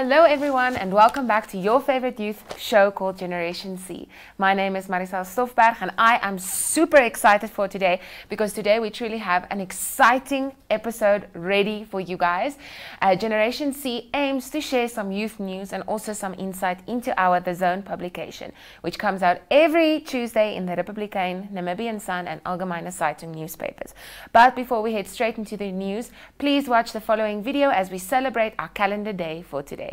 Hello everyone and welcome back to your favorite youth show called Generation C. My name is Marisol Stoffberg and I am super excited for today because today we truly have an exciting episode ready for you guys. Generation C aims to share some youth news and also some insight into our The Zone publication, which comes out every Tuesday in the Republikein, Namibian Sun and Algemeine Zeitung newspapers. But before we head straight into the news, please watch the following video as we celebrate our calendar day for today.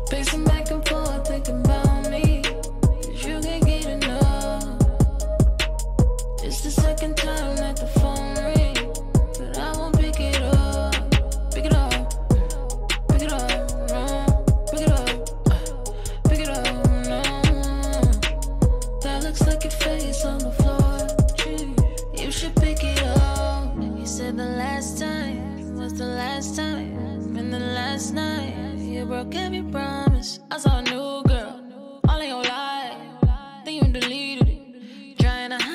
Pacing back and forth, thinking about me, 'cause you can't get enough. It's the second time that the phone ring, but I won't pick it up. Pick it up, pick it up, no. Pick it up, pick it up, no. That looks like your face on the floor. Gee, you should pick it up. You said the last time was the last time. And then last night, you broke every promise. I saw a new girl, all in your life. Then you deleted it, trying to hide.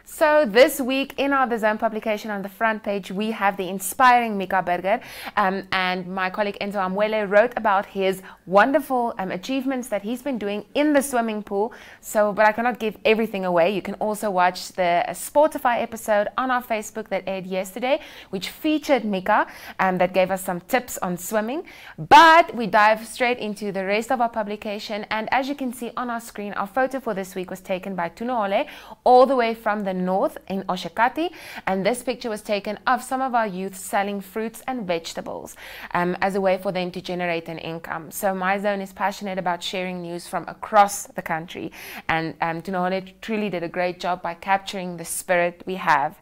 So this week in our The Zone publication on the front page, we have the inspiring Mika Burger, and my colleague Enzo Amwele wrote about his wonderful achievements that he's been doing in the swimming pool. But I cannot give everything away. You can also watch the Sportify episode on our Facebook that aired yesterday, which featured Mika, that gave us some tips on swimming. But we dive straight into the rest of our publication, and as you can see on our screen, our photo for this week was taken by Tunahole, all the way from the north in Oshakati, and this picture was taken of some of our youth selling fruits and vegetables as a way for them to generate an income. So my zone is passionate about sharing news from across the country, and Tunahole truly did a great job by capturing the spirit we have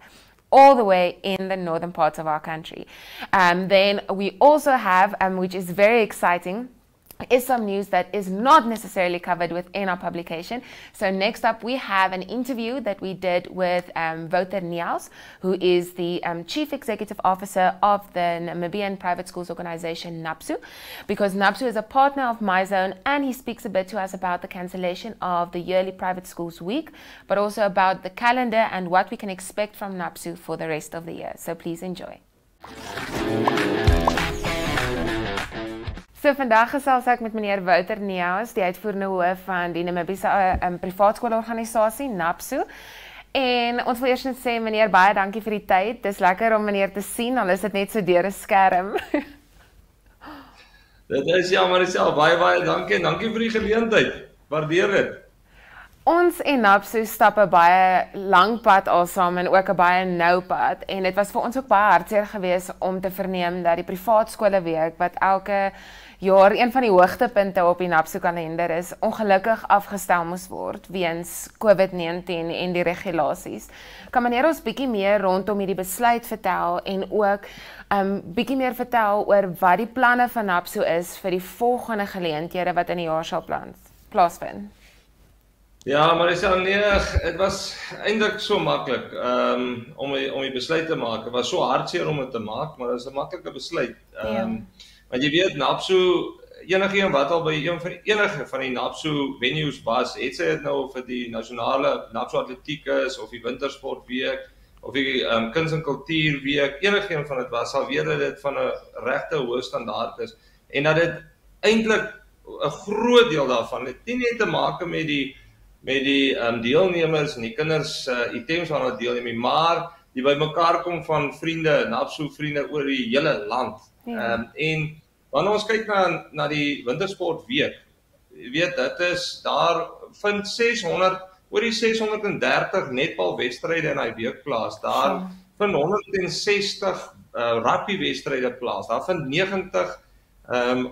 all the way in the northern parts of our country. Then we also have, which is very exciting, is some news that is not necessarily covered within our publication. So next up we have an interview that we did with Wouter Niehaus, who is the Chief Executive Officer of the Namibian Private Schools Organization NAPSO, because NAPSO is a partner of my zone, and he speaks a bit to us about the cancellation of the yearly Private Schools Week, but also about the calendar and what we can expect from NAPSO for the rest of the year. So please enjoy. So vandag gesels ek met meneer Wouter Niehaus, die uitvoerende hoof van die Namibiese privaatskoolorganisasie NAPSO. En ons wil eers net sê meneer, baie dankie vir die tyd. Dis lekker om meneer te sien, al is dit net so deur 'n skerm. Dit is Marisol, baie dankie en dankie vir die geleentheid. Waardeer dit. Ons en NAPSO stap 'n baie lang pad al saam en ook 'n baie nou pad, en dit was vir ons ook baie hartseer geweest om te verneem dat die privaat skole week, wat elke jaar een van die hoogtepunte op die NAPSO kalender is, ongelukkig afgestel moes word weens COVID-19 en die regulasies. Kan meneer ons bietjie meer rondom hierdie besluit vertel en ook bietjie meer vertel oor wat die planne van NAPSO is vir die volgende geleenthede wat in die jaar sal plaasvind? Ja, Marisol, nee, het was eintlik so maklik om die besluit te maak. Het was so hartseer om dit te maak, maar dit is 'n maklike besluit. Want jy weet, NAPSO, enige wat al by enige van die NAPSO venues was, het sy dit nou vir die nasionale NAPSO atletiek is, of die wintersportweek, of die kuns- en kultuurweek, enige een van dit was, sal weet dat dit van 'n regte hoë standaard is, en dat dit eintlik 'n groot deel daarvan het nie net te maak met die deelnemers en die kinders items van hulle deelneem, maar die bymekaar kom van vriende, NAPSO vriende oor die hele land. En wanneer ons kyk na die wintersportweek, jy weet, daar vind oor die 630 netbalwedstryde in die week plaas. Daar vind 160 rugbywedstryde plaas. Daar vind 90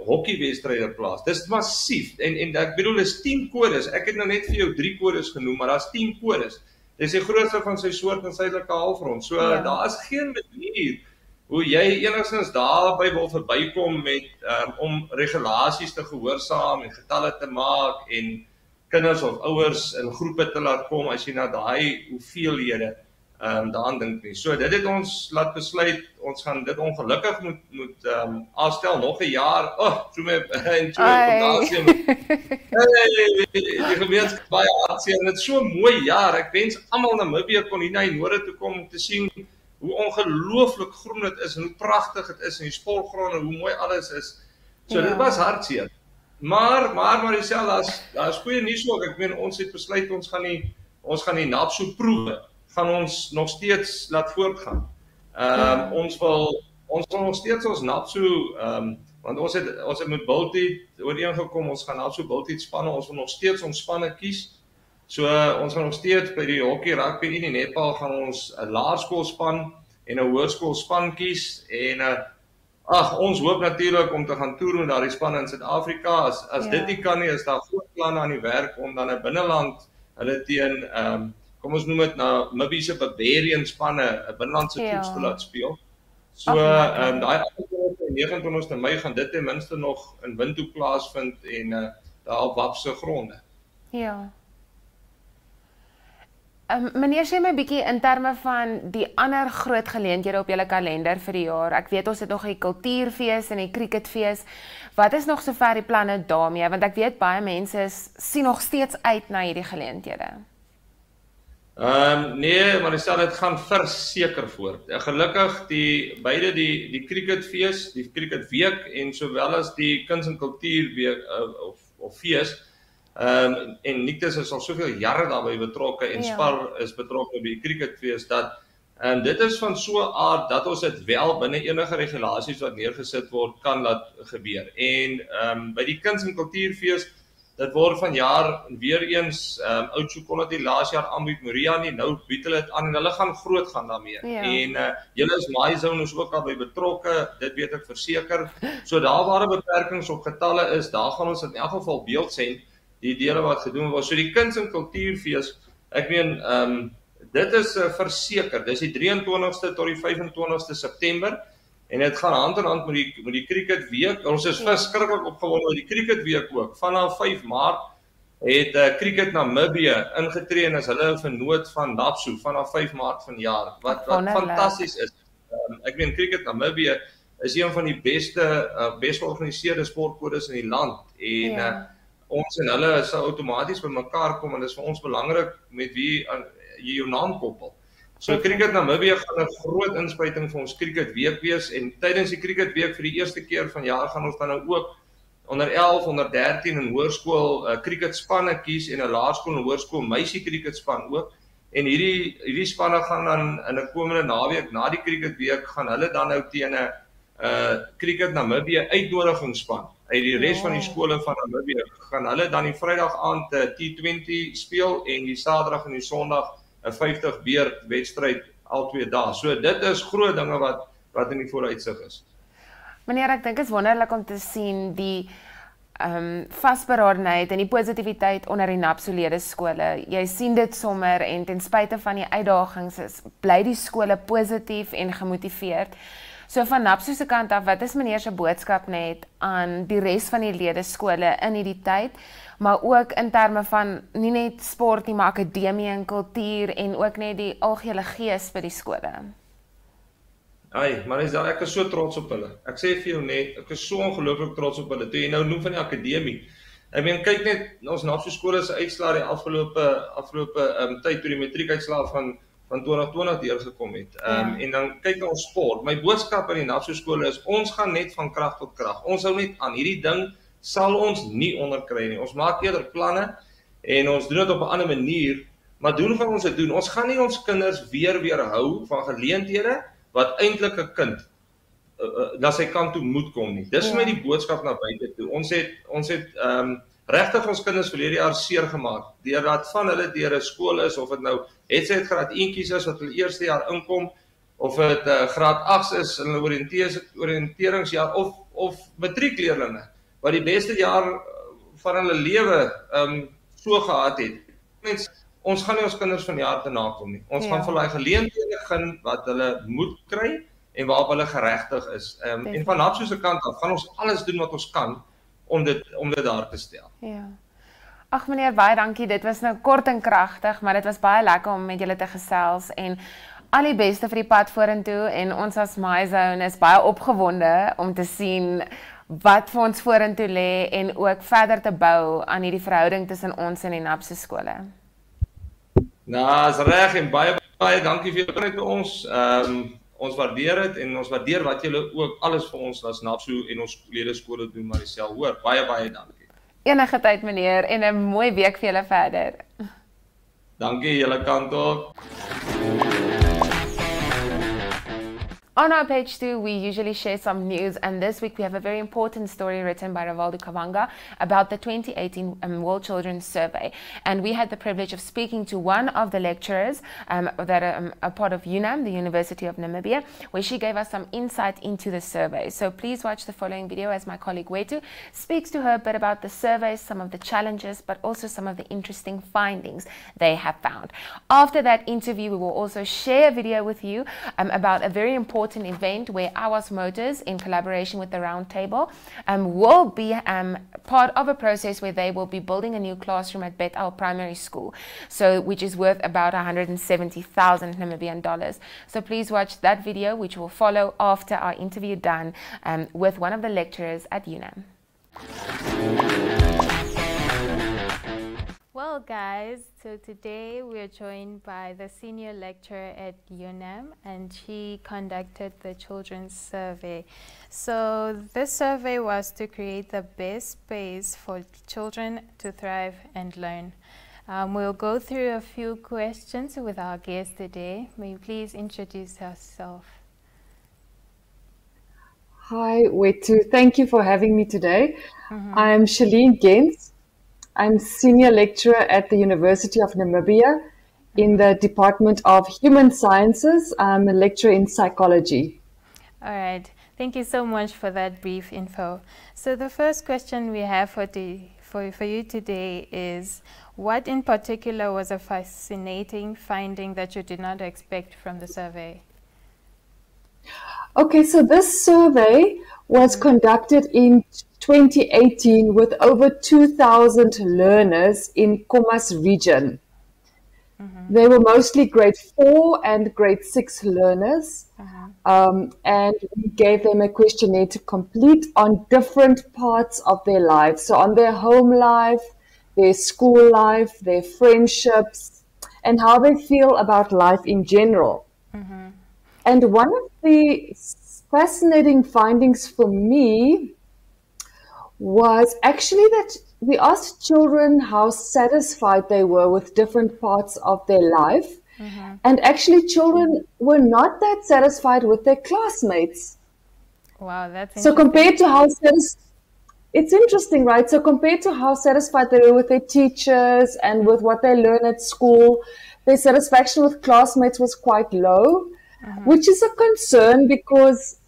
hockeywedstryde plaas. Dis massief, en ek bedoel, dis 10 kodes, ek het nou net vir jou 3 kodes genoem, maar daar's 10 kodes. Dis die grootste van sy soort in suidelike halfrond, so daar is geen manier hoe jy enigstens daarby wil verbykom met om regulasies te gehoorsaam en getalle te maak en kinders of ouers in groepe te laat kom as jy na daai hoeveelhede daaraan dink nie. So dit het ons laat besluit, ons gaan dit ongelukkig moet afstel nog 'n jaar. So my en die gemeenskap baie hartseer, en dit is so 'n mooi jaar. Ek wens almal in Namibië kon hier na die noorde toe kom om te sien hoe ongelooflik groen dit is en hoe pragtig dit is en die sportgronde, hoe mooi alles is. So dit was hartseer. Maar Maricel, daar's goeie nuus ook. Ek meen ons het besluit ons gaan die NAPSO proewe gaan ons nog steeds laat voortgaan. Ons wil nog steeds ons NAPSO want ons het met Bultied ooreengekom, ons gaan NAPSO Bultied spanne, ons wil nog steeds ons spanne kies. So ons gaan nog steeds by die hockey, rugby en die netbal gaan ons 'n laerskoolspan en 'n hoërskoolspan kies en ons hoop natuurlik om te gaan toer met daardie spanne in Suid-Afrika. As dit nie kan nie, is daar groot planne aan die werk om dan 'n binneland hulle teen kom ons noem dit Namibiese Barbarian spanne 'n binnelandse toets te laat speel. So daai 29ste Mei gaan dit ten minste nog in Windhoek plaasvind en daar op Wapse gronde. Ja. Meneer, sê my bietjie in terme van die ander groot geleenthede op julle kalender vir die jaar. Ek weet ons het nog die kultuurfees en die cricketfees. Wat is nog sover die planne daarmee? Want ek weet baie mense sien nog steeds uit na hierdie geleenthede. Nee, maar dit gaan verseker voort. Gelukkig beide die cricketfees, die cricketweek en sowel as die kuns en kultuurweek of fees. En Nictus is al soveel jare daarbey betrokke en Spar is betrokke by die cricketfees dat dit is van so 'n aard dat ons dit wel binne enige regulasies wat neergesit word kan laat gebeur. En by die kuns en kultuurfees dit word vanjaar weer eens Oudtshoorn kon dit laas jaar aanbied, Maria nie, nou bied hulle dit aan en hulle gaan groot gaan daarmee. En julle is MyZone is ook al by betrokke, dit weet ek verseker. So daar waar beperkings op getalle is, daar gaan ons in elk geval beeld sien die dele wat gedoen word. So die kuns en kultuurfees, ek meen dit is verseker. Dis die 23ste tot die 25ste September. En dit gaan hand in hand met die cricketweek. Ons is verskriklik opgewonde oor die cricketweek ook. Vanaf 5 Maart het Cricket Namibia ingetree en is hulle 'n vennoot van NAPSO vanaf 5 Maart vanjaar. Wat fantasties is. Ek meen Cricket Namibia is een van die beste georganiseerde sportkodes in die land en ons en hulle sou outomaties by mekaar kom en dit is vir ons belangrik met wie jy jou naam koppel. So Cricket Namibia gaan 'n groot inspuiting vir ons cricketweek wees en tydens die cricketweek vir die eerste keer vanjaar gaan ons dan nou ook onder 11, onder 13 en hoërskool cricketspanne kies en 'n laerskool en hoërskool meisie cricketspan ook. En hierdie spanne gaan dan in 'n komende naweek na die cricketweek gaan hulle dan nou teen 'n Cricket Namibia uitnodigingsspan uit die res van die skole van Namibia gaan hulle dan die Vrydag aand T20 speel en die Saterdag en die Sondag 'n 50 beerd wedstryd al 2 dae. So dit is groot dinge wat in die vooruitsig is. Meneer, ek dink dit is wonderlik om te sien die vasberadenheid en die positiwiteit onder die NAPSO-lede skole. Jy sien dit sommer en ten spyte van die uitdagings bly die skole positief en gemotiveerd. So van NAPSO se kant af, wat is meneer se boodskap net aan die res van die lede skole in hierdie tyd, maar ook in terme van nie net sport nie, maar akademie en kultuur en ook net die algehele gees by die skole? Maar ek is so trots op hulle. Ek sê vir jou net, ek is so ongelooflik trots op hulle. Toe jy nou noem van die akademie. Ek meen, kyk net ons NAPSO skole se uitslae die afgelope tyd toe die matriekuitslae van 2020 deurgekom het. En dan kyk na ons sport. My boodskap aan die NAPSO skole is ons gaan net van krag tot krag. Ons hou net aan. Hierdie ding sal ons nie onderkry nie. Ons maak eerder planne en ons doen dit op 'n ander manier, maar doen gaan ons dit doen. Ons gaan nie ons kinders weerhou van geleenthede wat eintlik 'n kind na sy kant toe moet kom nie. Dis vir my die boodskap na buite toe. Ons het regtig ons kinders verlede jaar seer gemaak deurdat van hulle deur 'n skool is of dit nou het graad 1tjies is wat hulle eerste jaar inkom of dit graad 8 is in hulle oriënteringsjaar of matriekleerlinge wat die beste jaar van hulle lewe so gehad het. Ons gaan nie ons kinders van jaar te nakom nie. Ons gaan vir hulle geleenthede gun wat hulle moet kry en waarop hulle geregtig is. En van NAPSO se kant af gaan ons alles doen wat ons kan om dit daar te stel. Ja. Ag meneer, baie dankie. Dit was nou kort en kragtig, maar dit was baie lekker om met julle te gesels en al die beste vir die pad vorentoe en ons as MyZone is baie opgewonde om te sien wat vir ons vorentoe lê en ook verder te bou aan hierdie verhouding tussen ons en die NAPSO skole. Nou, is reg en baie dankie vir julle met ons. Ons waardeer dit en ons waardeer wat julle ook alles vir ons as NAPSO en ons ledeskole doen, Maricel. Hoor, baie dankie. Enige tyd meneer en 'n mooi week vir julle verder. Dankie julle kant ook. On our page 2, we usually share some news, and this week we have a very important story written by Rivaldo Kavanga about the 2018 World Children's Survey. And we had the privilege of speaking to one of the lecturers that are a part of UNAM, the University of Namibia, where she gave us some insight into the survey. So please watch the following video as my colleague Wouter speaks to her a bit about the survey, some of the challenges, but also some of the interesting findings they have found. After that interview, we will also share a video with you about a very important event where Awas Motors, in collaboration with the Roundtable, will be part of a process where they will be building a new classroom at Bet Al Primary School, which is worth about 170,000 Namibian dollars. So please watch that video, which will follow after our interview done with one of the lecturers at UNAM. Well guys, so today we are joined by the senior lecturer at UNAM, and she conducted the children's survey. So this survey was to create the best space for children to thrive and learn. We'll go through a few questions with our guest today. May you please introduce yourself? Hi, Wouter. Thank you for having me today. I'm Shelene Gentz. I'm senior lecturer at the University of Namibia in the Department of Human Sciences. I'm a lecturer in psychology. All right. Thank you so much for that brief info. So the first question we have for you today is, what in particular was a fascinating finding that you did not expect from the survey? Okay, so this survey was conducted in 2018 with over 2,000 learners in Khomas region. They were mostly grade 4 and grade 6 learners, and we gave them a questionnaire to complete on different parts of their lives. So on their home life, their school life, their friendships, and how they feel about life in general. And one of the fascinating findings for me was actually that we asked children how satisfied they were with different parts of their life. And actually children were not that satisfied with their classmates. Wow, that's interesting. So compared to how it's interesting, right? So compared to how satisfied they were with their teachers and with what they learn at school, their satisfaction with classmates was quite low, which is a concern because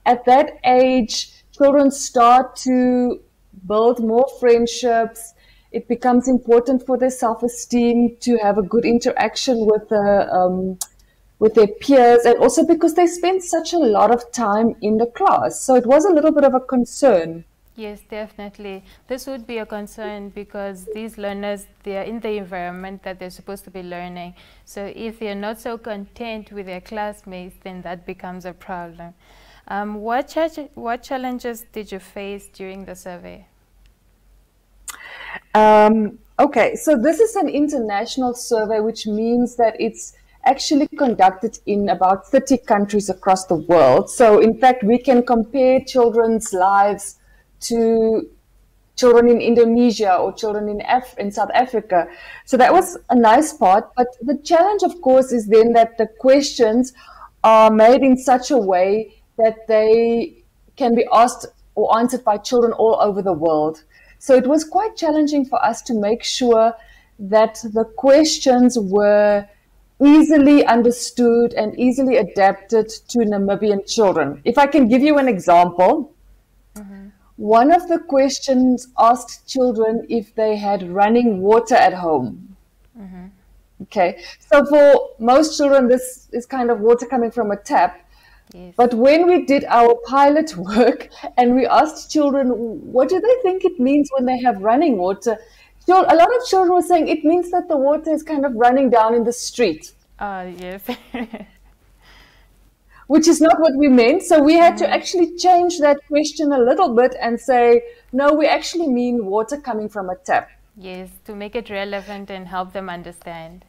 at that age, children start to build more friendships. It becomes important for their self-esteem to have a good interaction with their peers, and also because they spend such a lot of time in the class. So it was a little bit of a concern. Yes, definitely. This would be a concern because these learners, they are in the environment that they're supposed to be learning. So if they're not so content with their classmates, then that becomes a problem. What challenges did you face during the survey? Okay, so this is an international survey, which means that it's actually conducted in about 30 countries across the world. So in fact, we can compare children's lives to children in Indonesia or children in South Africa. So that was a nice part. But the challenge, of course, is then that the questions are made in such a way that they can be asked or answered by children all over the world. So it was quite challenging for us to make sure that the questions were easily understood and easily adapted to Namibian children. If I can give you an example, one of the questions asked children if they had running water at home. Okay, so for most children, this is kind of water coming from a tap. Yes. But when we did our pilot work and we asked children, what do they think it means when they have running water? A lot of children were saying it means that the water is kind of running down in the street. Yes. Which is not what we meant. So we had to actually change that question a little bit and say, no, we actually mean water coming from a tap. Yes, to make it relevant and help them understand.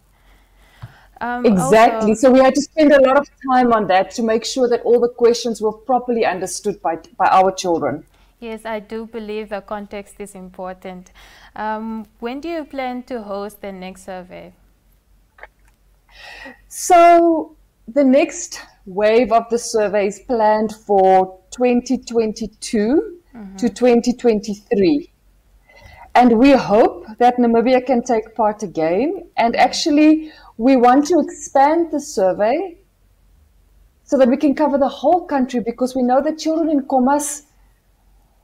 Exactly. Also, So we had to spend a lot of time on that to make sure that all the questions were properly understood by our children. yes, I do believe the context is important. When do you plan to host the next survey? So the next wave of the survey is planned for 2022 to 2023. And we hope that Namibia can take part again. And actually, we want to expand the survey so that we can cover the whole country, because we know that children in Khomas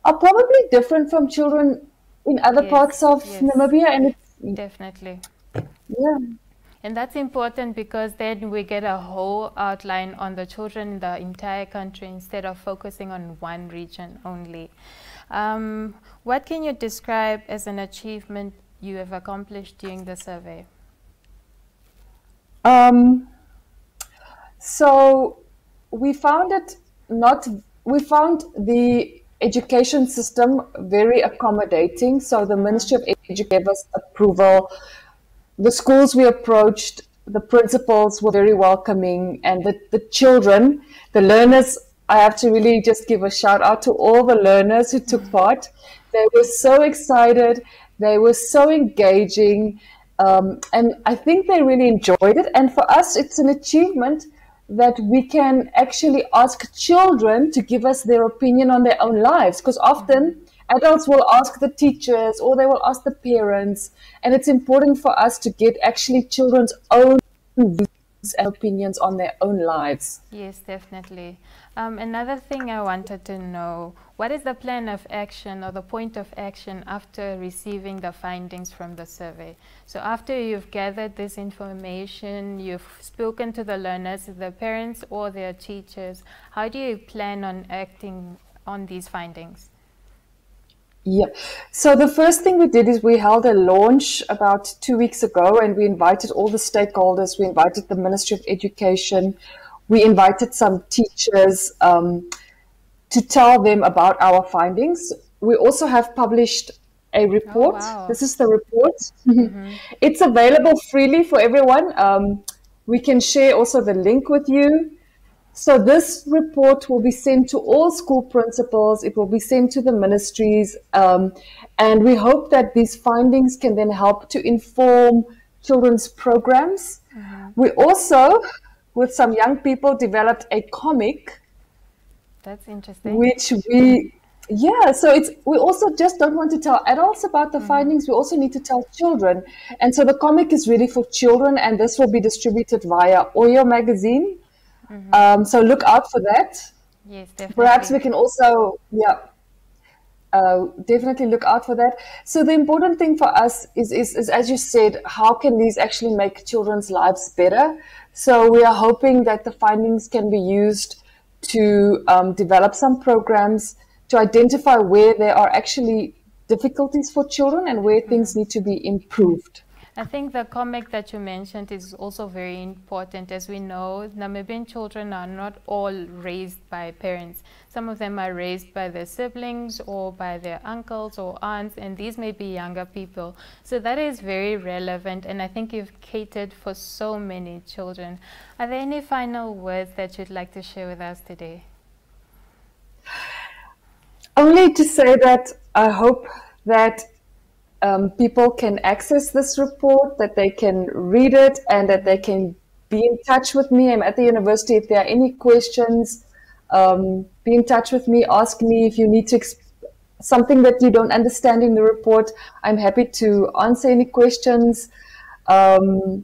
are probably different from children in other parts of Namibia. And it's, definitely. yeah. And that's important because then we get a whole outline on the children in the entire country instead of focusing on one region only. What can you describe as an achievement you have accomplished during the survey? So we found the education system very accommodating. So the Ministry of Education gave us approval. The schools we approached, the principals were very welcoming, and the children, the learners, I have to really just give a shout out to all the learners who took part. They were so excited, they were so engaging, and I think they really enjoyed it. And for us, it's an achievement that we can actually ask children to give us their opinion on their own lives, because often adults will ask the teachers or they will ask the parents, and it's important for us to get actually children's own views and opinions on their own lives. Yes, definitely. Another thing I wanted to know, what is the plan of action or the point of action after receiving the findings from the survey? So after you've gathered this information, you've spoken to the learners, the parents or their teachers, how do you plan on acting on these findings? Yeah. So the first thing we did is we held a launch about 2 weeks ago, and we invited all the stakeholders. We invited the Ministry of Education. We invited some teachers to tell them about our findings. We also have published a report. Oh, wow. This is the report. It's available freely for everyone. We can share also the link with you. So this report will be sent to all school principals. It will be sent to the ministries. And we hope that these findings can then help to inform children's programs. We also, with some young people, developed a comic. That's interesting. Which we also just don't want to tell adults about the findings. We also need to tell children. And so the comic is really for children, and this will be distributed via Oyo magazine. So look out for that. Yes, definitely. Perhaps we can also, definitely look out for that. So the important thing for us is, as you said, how can these actually make children's lives better? So we are hoping that the findings can be used to develop some programs to identify where there are actually difficulties for children and where things need to be improved. I think the comic that you mentioned is also very important. As we know, Namibian children are not all raised by parents. Some of them are raised by their siblings or by their uncles or aunts, and these may be younger people. So that is very relevant, and I think you've catered for so many children. Are there any final words that you'd like to share with us today? Only to say that I hope that people can access this report, that they can read it, and that they can be in touch with me. I'm at the university. If there are any questions, be in touch with me. Ask me if you need to something that you don't understand in the report. I'm happy to answer any questions. And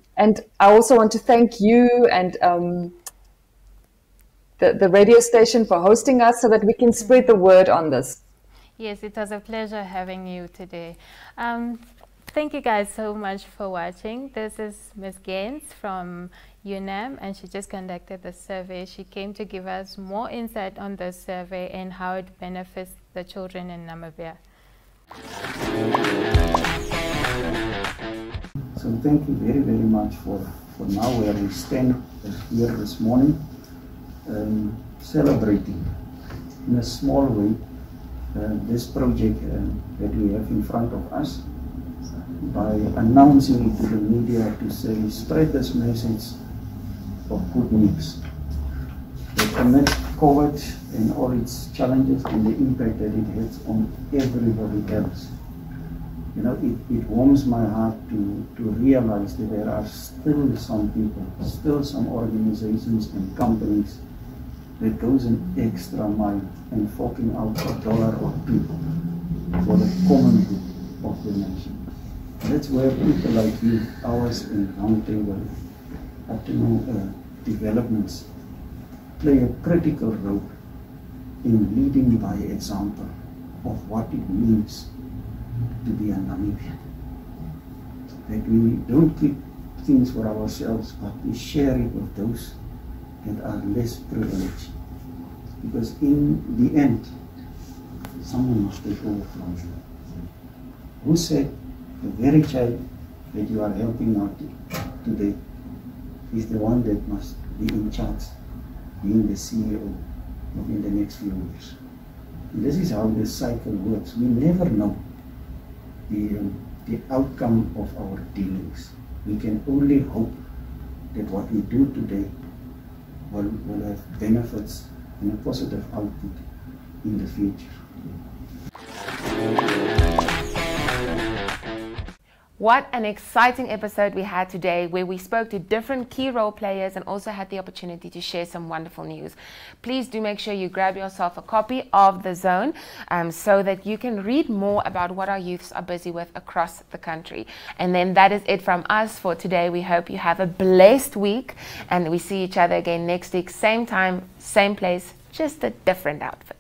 I also want to thank you and the radio station for hosting us so that we can spread the word on this. Yes, it was a pleasure having you today. Thank you guys so much for watching. This is Ms. Gentz from UNAM, and she just conducted the survey. She came to give us more insight on the survey and how it benefits the children in Namibia. So thank you very, very much for now where we stand here this morning, celebrating in a small way this project that we have in front of us. by announcing it to the media to say, spread this message of good news. That amidst COVID and all its challenges and the impact that it has on everybody else, you know, it warms my heart to realize that there are still some people, still some organizations and companies that goes an extra mile and forking out $1 or $2 for the common good of the nation. That's where people like you, ours in Roundtable, optimal developments, play a critical role in leading by example of what it means to be a Namibian. That we don't keep things for ourselves, but we share it with those that are less privileged. Because in the end, someone must take over from you. Who said the very child that you are helping out today is the one that must be in charge, being the CEO in the next few years? And this is how this cycle works. We never know the outcome of our dealings. We can only hope that what we do today will have benefits and a positive output in the future. What an exciting episode we had today, where we spoke to different key role players and also had the opportunity to share some wonderful news. Please do make sure you grab yourself a copy of The Zone so that you can read more about what our youths are busy with across the country. And then that is it from us for today. We hope you have a blessed week, and we see each other again next week, same time, same place, just a different outfit.